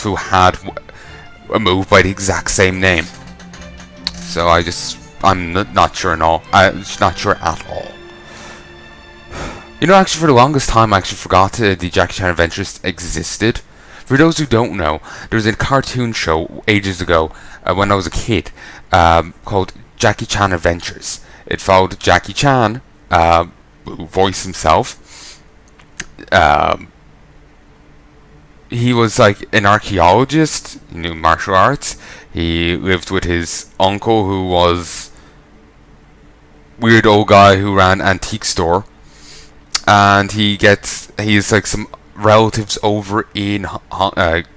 myself who had a move by the exact same name. So I'm not sure at all. I'm not sure at all. You know, actually, for the longest time, I actually forgot the Jackie Chan Adventures existed. For those who don't know, there was a cartoon show ages ago when I was a kid called Jackie Chan Adventures. It followed Jackie Chan, who voiced himself. He was like an archaeologist, he knew martial arts. He lived with his uncle, who was weird old guy who ran antique store. And he's like some relatives over in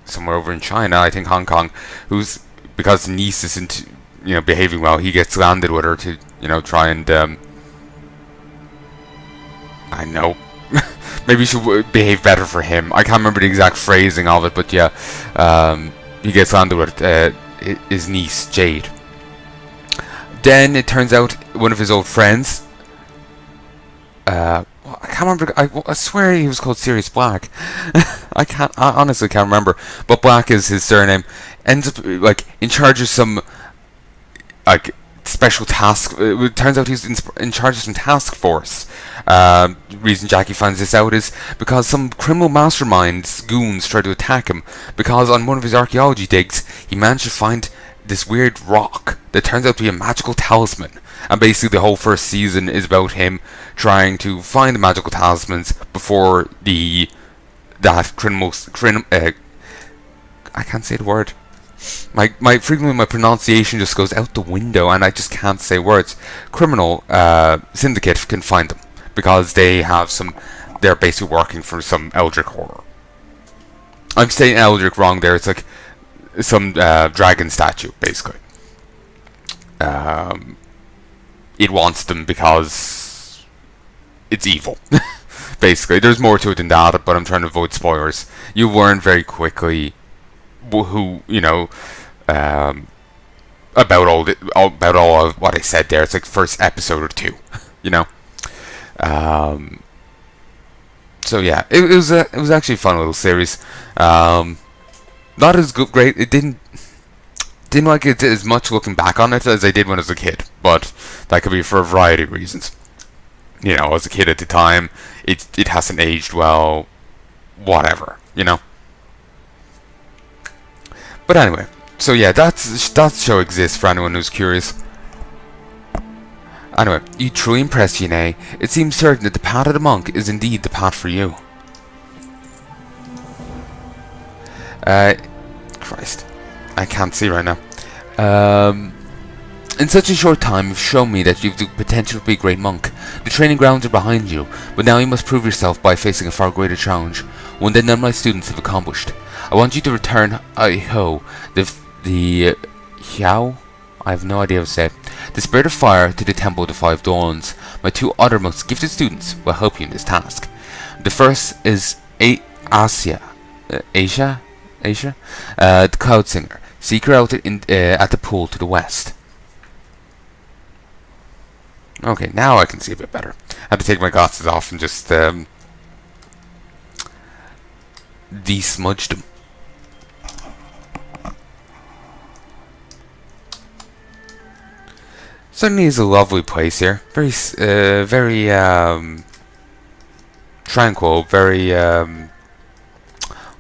somewhere over in China, I think Hong Kong, who's, because the niece isn't behaving well, he gets landed with her to try and I know maybe you should behave better for him. I can't remember the exact phrasing of it, but yeah, he gets landed with his niece Jade. Then it turns out one of his old friends, I can't remember. I swear he was called Sirius Black. I honestly can't remember. But Black is his surname. Ends up like in charge of some like special task. It turns out he's in charge of some task force. The reason Jackie finds this out is because some criminal masterminds, goons, try to attack him. Because on one of his archaeology digs, he managed to find this weird rock that turns out to be a magical talisman. And basically the whole first season is about him trying to find the magical talismans before I can't say the word. Frequently my pronunciation just goes out the window and I just can't say words. Criminal syndicate can find them because they're basically working for some Eldritch horror. I'm saying Eldritch wrong there. It's like some dragon statue, basically. It wants them because it's evil. Basically, there's more to it than that, but I'm trying to avoid spoilers. You learn very quickly who about all of what I said there. It's like first episode or two, So yeah, it was actually a fun little series. Not as great. It didn't like it as much looking back on it as I did when I was a kid, but that could be for a variety of reasons. I was a kid at the time. It hasn't aged well. Whatever, But anyway, so yeah, that show exists for anyone who's curious. Anyway, you truly impressed, Yanae. It seems certain that the path of the monk is indeed the path for you. Christ. I can't see right now. In such a short time, you've shown me that you've the potential to be a great monk. The training grounds are behind you, but now you must prove yourself by facing a far greater challenge, one that none of my students have accomplished. I want you to return Heya, the Hiao? I have no idea how to say it. The spirit of fire to the Temple of the Five Dawns. My two other most gifted students will help you in this task. The first is Asia, the Cloud Singer. Seek her out at the pool to the west. Okay, now I can see a bit better. I had to take my glasses off and just de-smudged them. Certainly is a lovely place here. Very tranquil. Very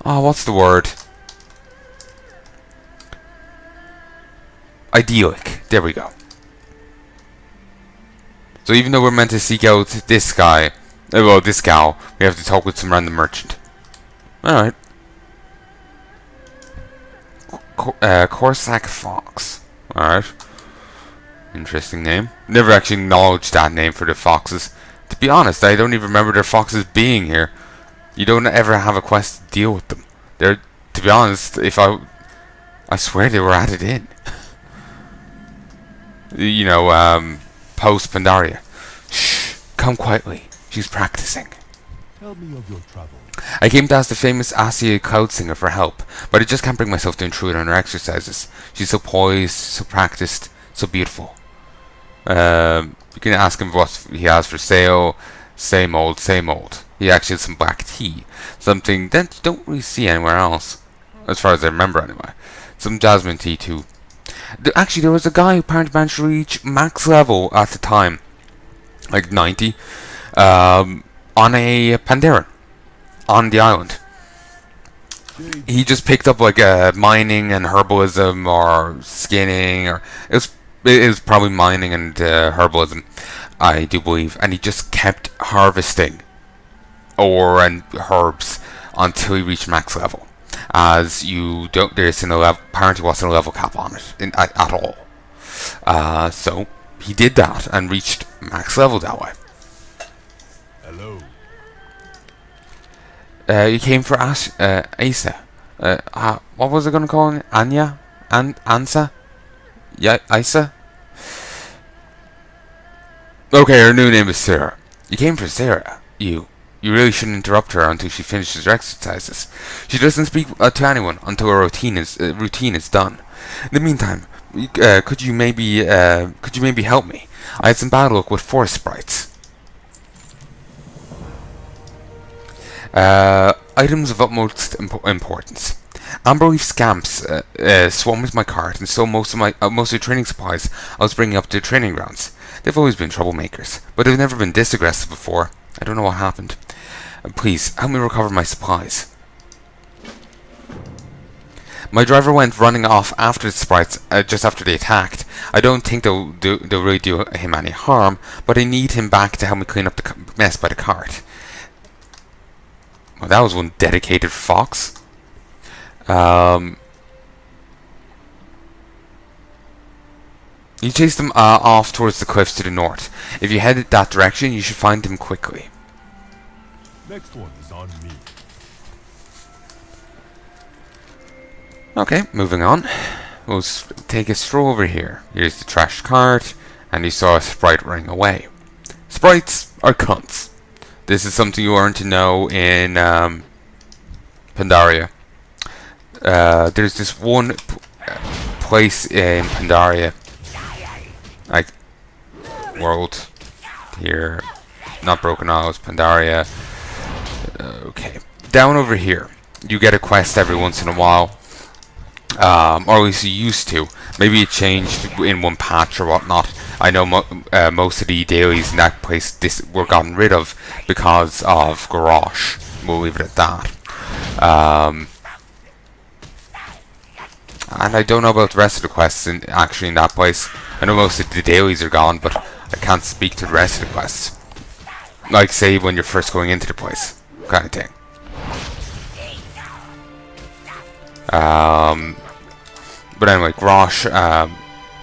what's the word? Idyllic. There we go. So even though we're meant to seek out this guy, this gal, we have to talk with some random merchant. Alright. Corsac Fox. Alright. Interesting name. Never actually acknowledged that name for the foxes. To be honest, I don't even remember their foxes being here. You don't ever have a quest to deal with them. They're, to be honest, I swear they were added in. Post Pandaria. Shh, come quietly. She's practicing. Tell me of your travels. I came to ask the famous Asia Cloud Singer for help, but I just can't bring myself to intrude on her exercises. She's so poised, so practiced, so beautiful. You can ask him what he has for sale. Same old, same old. He actually has some black tea. Something that you don't really see anywhere else. as far as I remember anyway. Some jasmine tea too. Actually, there was a guy who apparently managed to reach max level at the time, like 90, on a Pandaren on the island. He just picked up like mining and herbalism or skinning, or it was probably mining and herbalism, I do believe, and he just kept harvesting ore and herbs until he reached max level. As you don't, apparently wasn't a level cap on it at all. So he did that and reached max level that way. Hello. You came for Asa. What was I going to call him? Anya? Ansa? Yeah, Isa? Okay, her new name is Sarah. You came for Sarah. You really shouldn't interrupt her until she finishes her exercises. She doesn't speak to anyone until her routine is done. In the meantime, could you maybe help me? I had some bad luck with forest sprites. Items of utmost importance. Amberleaf scamps swarmed with my cart and stole most of the training supplies I was bringing up to the training grounds. They've always been troublemakers, but they've never been this aggressive before. I don't know what happened. Please, help me recover my supplies. My driver went running off after the sprites, just after they attacked. I don't think they'll really do him any harm, but I need him back to help me clean up the mess by the cart. Well, that was one dedicated fox. You chase them off towards the cliffs to the north. If you head that direction, you should find them quickly. Next one is on me. Okay, moving on. We'll take a stroll over here. Here's the trashed cart, and you saw a sprite running away. Sprites are cunts. This is something you learn to know in Pandaria. There's this one place in Pandaria, like world here, not Broken Isles, Pandaria. Okay, down over here, you get a quest every once in a while, or at least you used to. Maybe it changed in one patch or whatnot. I know most of the dailies in that place were gotten rid of because of Garrosh. We'll leave it at that. And I don't know about the rest of the quests actually in that place. I know most of the dailies are gone, but I can't speak to the rest of the quests. Like, say, when you're first going into the place, kind of thing. But anyway, Grosh,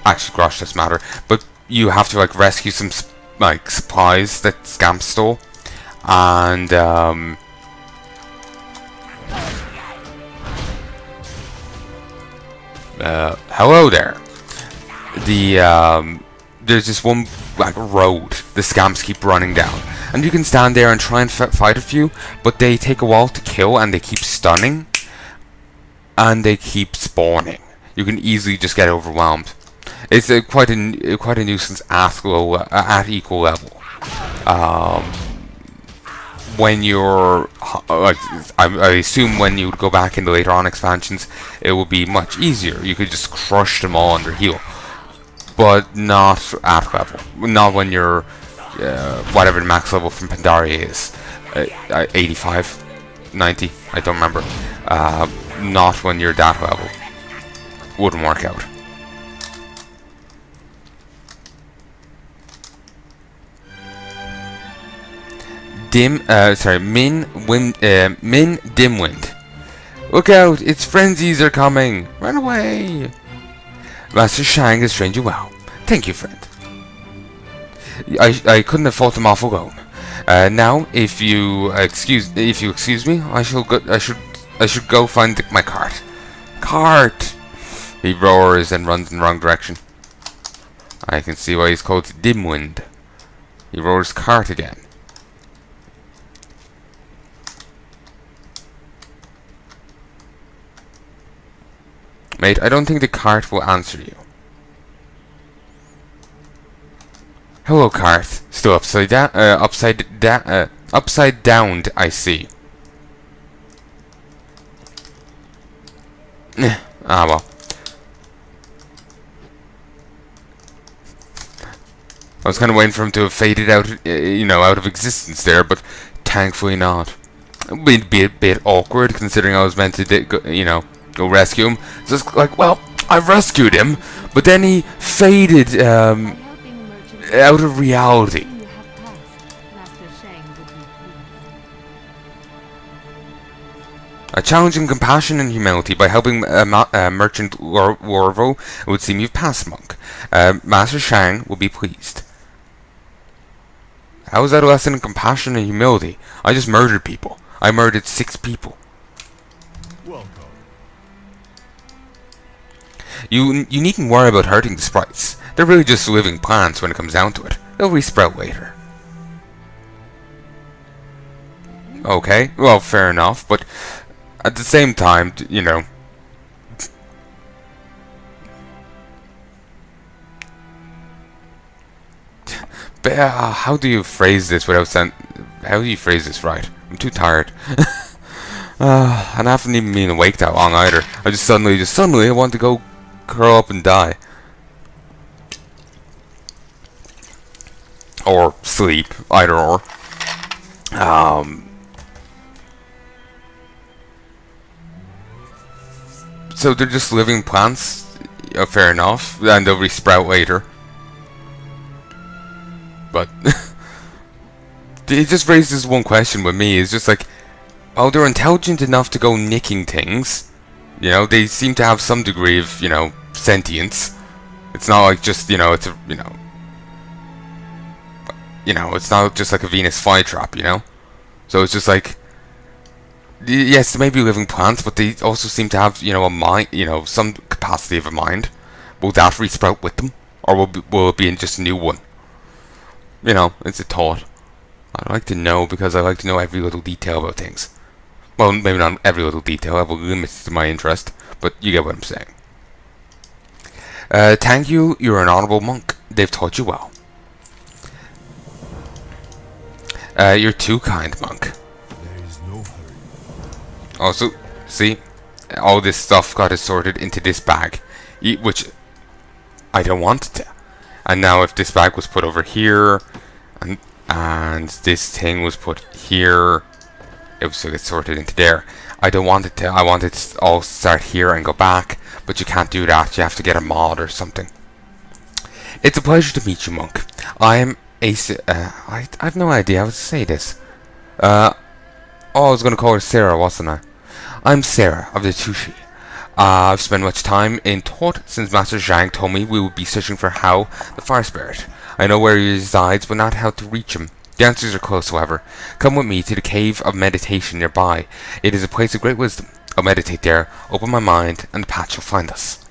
actually Grosh doesn't matter, but you have to like rescue some like supplies that Scamp stole, and hello there. There's this one like road the Scamps keep running down, and you can stand there and try and fight a few, but they take a while to kill, and they keep stunning, and they keep spawning. You can easily just get overwhelmed. It's quite a nuisance at equal level. When you're like, I assume when you go back in the later on expansions, it will be much easier. You could just crush them all under heal, but not at level. Not when you're whatever the max level from Pandaria is, 85, 90. I don't remember. Not when you're that level. Wouldn't work out. Min Dimwind. Look out! Its frenzies are coming! Run away! Master Shang has trained you well. Thank you, friend. I couldn't have fought them off alone. Now, if you excuse me, I should go find my cart. Cart! He roars and runs in the wrong direction. I can see why he's called Dimwind. He roars cart again. Mate, I don't think the cart will answer you. Hello, cart. Still upside down. Upside down. I see. Ah, well. I was kind of waiting for him to have faded out, out of existence there, but thankfully not. It would be a bit awkward considering I was meant to, go rescue him. So it's like, well, I rescued him, but then he faded out of reality. Challenging compassion and humility by helping merchant Warvo, it would seem you've passed, monk. Master Shang will be pleased. How is that a lesson in compassion and humility? I just murdered people. I murdered 6 people. Welcome. You needn't worry about hurting the sprites. They're really just living plants when it comes down to it. They'll resprout later. Okay, well, fair enough, but at the same time, But, how do you phrase this without how do you phrase this right? I'm too tired. And I haven't even been awake that long either. I just suddenly I want to go curl up and die. Or sleep, either or. So they're just living plants, fair enough, and they'll resprout later. But it just raises one question with me. It's just like, oh, they're intelligent enough to go nicking things. They seem to have some degree of, sentience. It's not like just, it's a, it's not just like a Venus flytrap, So it's just like, yes, they may be living plants, but they also seem to have, a mind, some capacity of a mind. Will that resprout with them, or will it be in just a new one? It's a thought. I'd like to know because I like to know every little detail about things. Well, maybe not every little detail. I have a limit to my interest, but you get what I'm saying. Thank you. You're an honorable monk. They've taught you well. You're too kind, monk. There is no hurry. Also, see, all this stuff got assorted into this bag, which I don't want it to. And now if this bag was put over here, and this thing was put here, it would still get sorted into there. I don't want it to. I want it to all start here and go back, but you can't do that. You have to get a mod or something. It's a pleasure to meet you, monk. I am I have no idea how to say this. I was going to call her Sarah, wasn't I? I'm Sarah of the Tushui. I've spent much time in thought since Master Zhang told me we would be searching for Hao, the fire spirit. I know where he resides, but not how to reach him. The answers are close, however. Come with me to the cave of meditation nearby. It is a place of great wisdom. I'll meditate there, open my mind, and the path will find us.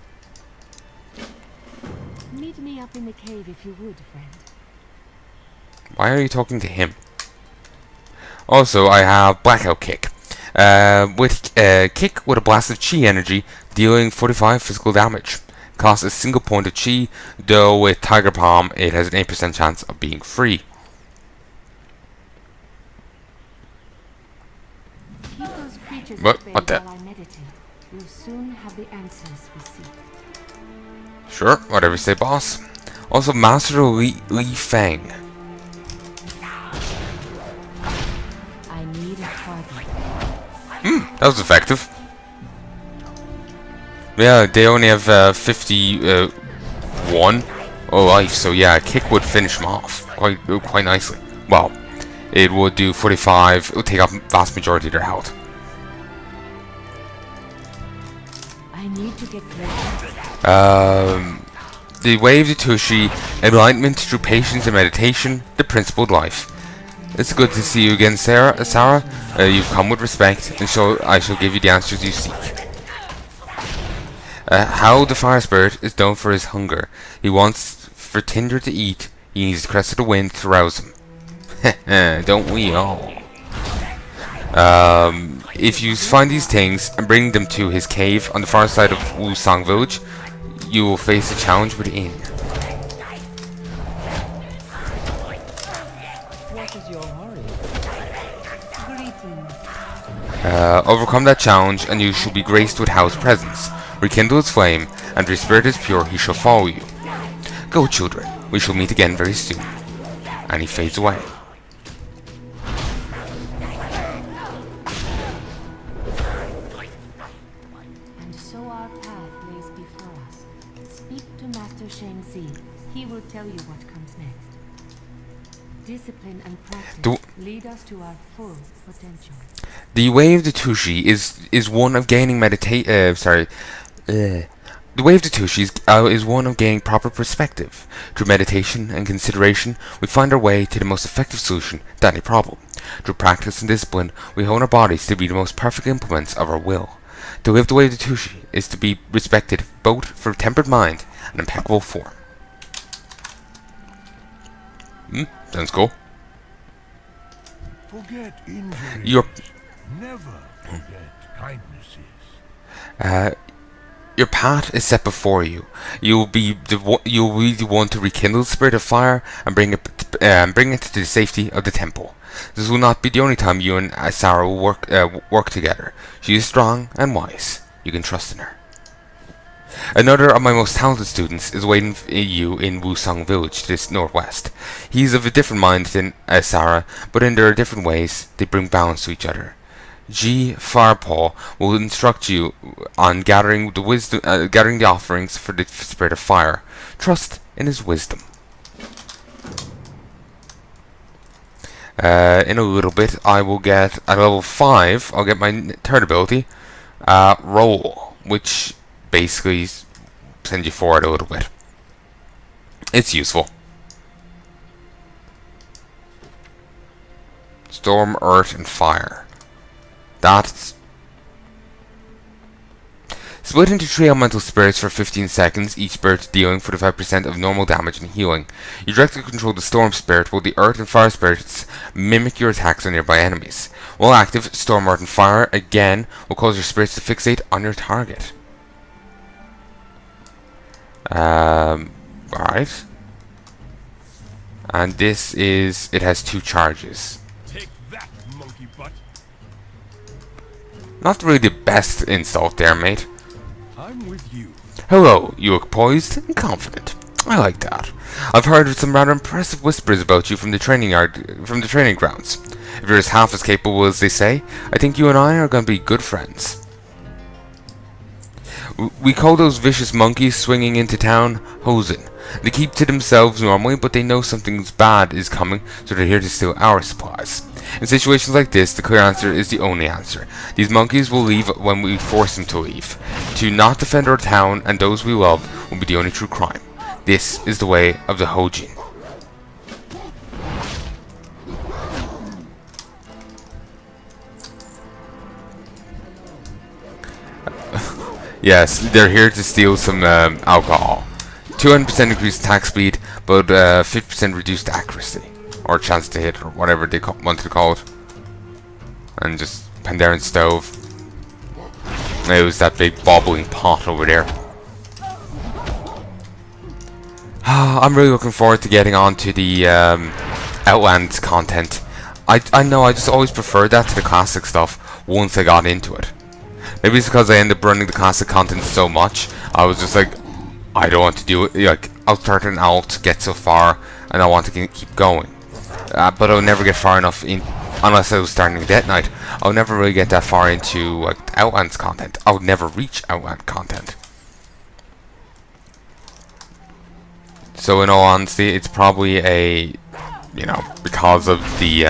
Meet me up in the cave if you would, friend. Why are you talking to him? Also, I have Blackout Kick. With kick with a blast of chi energy, dealing 45 physical damage. Costs a single point of chi, though with Tiger Palm it has an 8% chance of being free. Keep those creatures What the? while I meditate. We'll soon have the answers we seek. Sure, whatever you say, boss. Also, Master Li Feng. I need a target. That was effective. Yeah, they only have 51 life, so yeah, a kick would finish them off quite nicely. Well, it would do 45. It would take off vast majority of their health. I need to get closer. The way of the Tushui, enlightenment through patience and meditation, the principled life. It's good to see you again, Sarah. You've come with respect, and so I shall give you the answers you seek. How the fire spirit is known for his hunger. He wants for tinder to eat. He needs the crest of the wind to rouse him. Don't we all? If you find these things and bring them to his cave on the far side of Wusong village, you will face a challenge within. What is your hurry? Greetings. Overcome that challenge, and you shall be graced with Hao's presence. Rekindle its flame, and if your spirit is pure, he shall follow you. Go, children. We shall meet again very soon. And he fades away. And so our path lays before us. Speak to Master Shang Zi. He will tell you what comes next. Discipline and practice lead us to our full potential. The way of the Tushui is one of gaining The way of the Tushui is one of gaining proper perspective. Through meditation and consideration, we find our way to the most effective solution to any problem. Through practice and discipline, we hone our bodies to be the most perfect implements of our will. To live the way of the Tushui is to be respected both for tempered mind and impeccable form. Sounds cool. Forget injuries. Your Never forget kindnesses. Your path is set before you. You'll be the one to rekindle the spirit of fire and bring it to the safety of the temple. This will not be the only time you and Sarah will work together. She is strong and wise. You can trust in her. Another of my most talented students is waiting for you in Wusong village to the northwest. He is of a different mind than Sarah, but in their different ways, they bring balance to each other. G. Farpaw will instruct you on gathering the offerings for the spirit of fire. Trust in his wisdom. In a little bit, I will get at level 5. I'll get my third ability, roll, which basically sends you forward a little bit. It's useful. Storm, earth, and fire. That's split into 3 elemental spirits for 15 seconds, each spirit dealing 45% of normal damage and healing. You directly control the storm spirit, while the earth and fire spirits mimic your attacks on nearby enemies. While active, storm, earth, and fire again will cause your spirits to fixate on your target. Alright. And this is, it has 2 charges. Take that, monkey butt. Not really the best insult there, mate. I'm with you. Hello, you look poised and confident. I like that. I've heard some rather impressive whispers about you from the training grounds. If you're half as capable as they say, I think you and I are going to be good friends. We call those vicious monkeys swinging into town Huojin. They keep to themselves normally, but they know something bad is coming, so they're here to steal our supplies. In situations like this, the clear answer is the only answer. These monkeys will leave when we force them to leave. To not defend our town and those we love will be the only true crime. This is the way of the Huojin. Yes, they're here to steal some alcohol. 200% increased attack speed, but 50% reduced accuracy. Or chance to hit, or whatever they wanted to call it. And just Pandaren stove. It was that big bobbling pot over there. I'm really looking forward to getting onto the Outlands content. I know I just always preferred that to the classic stuff once I got into it. Maybe it's because I ended up running the classic content so much. I was just like, I don't want to do it. Like, I'll start an alt, get so far, and I want to keep going. But I'll never get far enough in, unless I was starting Death Knight. I'll never really get that far into like Outlands content. I'll never reach Outland content. So in all honesty, it's probably a, because of the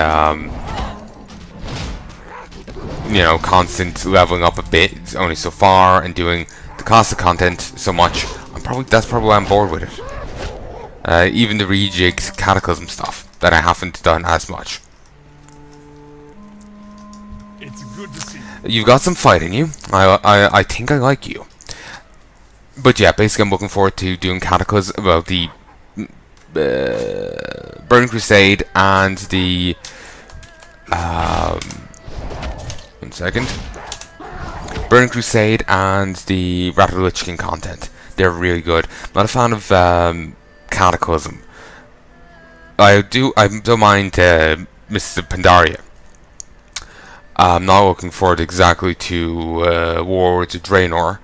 constant leveling up a bit, it's only so far, and doing the classic content so much, that's probably why I'm bored with it. Even the rejigged Cataclysm stuff that I haven't done as much. It's good to see you. You've got some fight in you. I think I like you. But yeah, basically I'm looking forward to doing Cataclysm, well, the Burning Crusade and the one second. Burning Crusade and the Wrath of the Lich King content. They're really good. Not a fan of Cataclysm. I don't mind Mr. Pandaria. I'm not looking forward exactly to War with the Draenor.